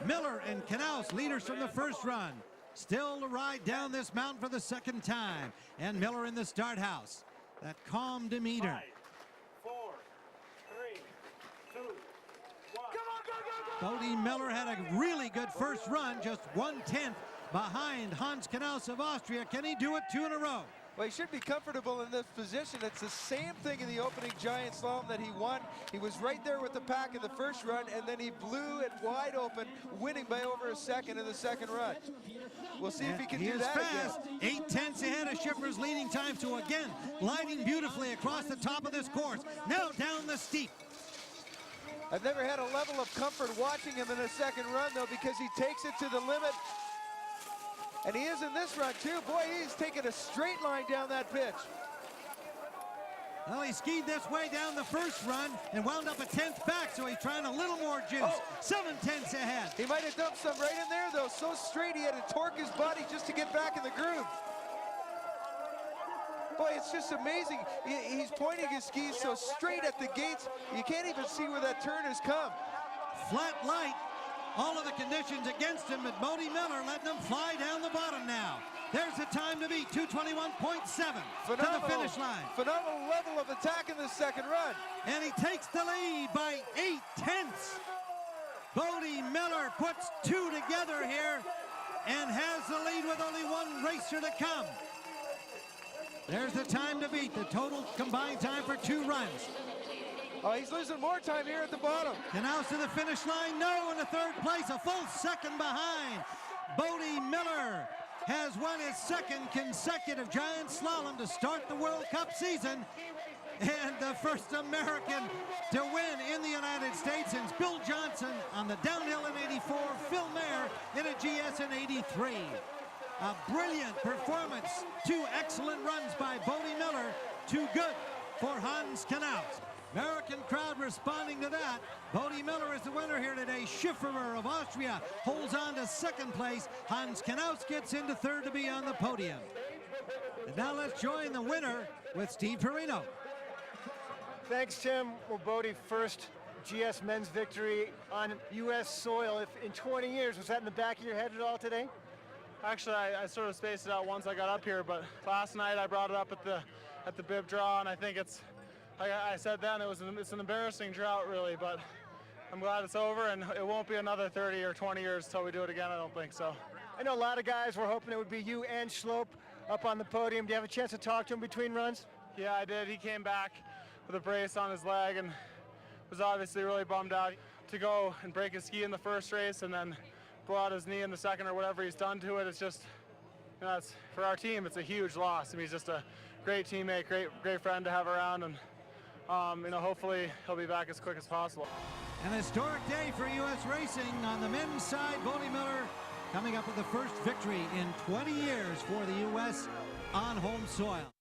Miller and Knaus, leaders from the first run. Still to ride down this mountain for the second time. And Miller in the start house. That calm demeanor. 5, 4, 3, 2, 1. Bode Miller had a really good first run, just 1/10 behind Hans Knaus of Austria. Can he do it 2 in a row? Well, he should be comfortable in this position. It's the same thing in the opening giant slalom that he won. He was right there with the pack in the first run, and then he blew it wide open, winning by over a second in the second run. We'll see if he can do that fast. again. 8/10 ahead of Schiffer's leading time, so again, gliding beautifully across the top of this course. Now down the steep. I've never had a level of comfort watching him in a second run, though, because he takes it to the limit. And he is in this run, too. Boy, he's taking a straight line down that pitch. Well, he skied this way down the first run and wound up a 10th back, so he's trying a little more juice. 7/10 ahead. He might have dumped some right in there, though. So straight, he had to torque his body just to get back in the groove. Boy, it's just amazing. He's pointing his skis so straight at the gates, you can't even see where that turn has come. Flat light. All of the conditions against him, but Bode Miller letting him fly down the bottom now. There's the time to beat, 2:21.7 to the finish line. Phenomenal level of attack in this second run. And he takes the lead by 8/10. Bode Miller puts 2 together here and has the lead with only 1 racer to come. There's the time to beat, the total combined time for 2 runs. Oh, he's losing more time here at the bottom. Knaus to the finish line, no, in the third place, a full second behind. Bode Miller has won his 2nd consecutive giant slalom to start the World Cup season, and the first American to win in the United States since Bill Johnson on the downhill in '84, Phil Mayer in a GS in '83. A brilliant performance, 2 excellent runs by Bode Miller, 2 good for Hans Knaus. American crowd responding to that. Bode Miller is the winner here today. Schifferer of Austria holds on to 2nd place. Hans Knaus gets into 3rd to be on the podium. And now let's join the winner with Steve Perino. Thanks, Tim. Well, Bode, first GS men's victory on U.S. soil in 20 years. Was that in the back of your head at all today? Actually, I sort of spaced it out once I got up here, but last night I brought it up at the bib draw, and I think it's, like I said then, it's an embarrassing drought, really, but I'm glad it's over, and it won't be another 30 or 20 years till we do it again, I don't think so. I know a lot of guys were hoping it would be you and Schlope up on the podium. Do you have a chance to talk to him between runs? Yeah, I did. He came back with a brace on his leg and was obviously really bummed out to go and break his ski in the first race and then blow out his knee in the second or whatever he's done to it. It's just, you know, it's, for our team, it's a huge loss. I mean, he's just a great teammate, great friend to have around, and you know, hopefully he'll be back as quick as possible. An historic day for U.S. racing on the men's side. Bode Miller coming up with the first victory in 20 years for the U.S. on home soil.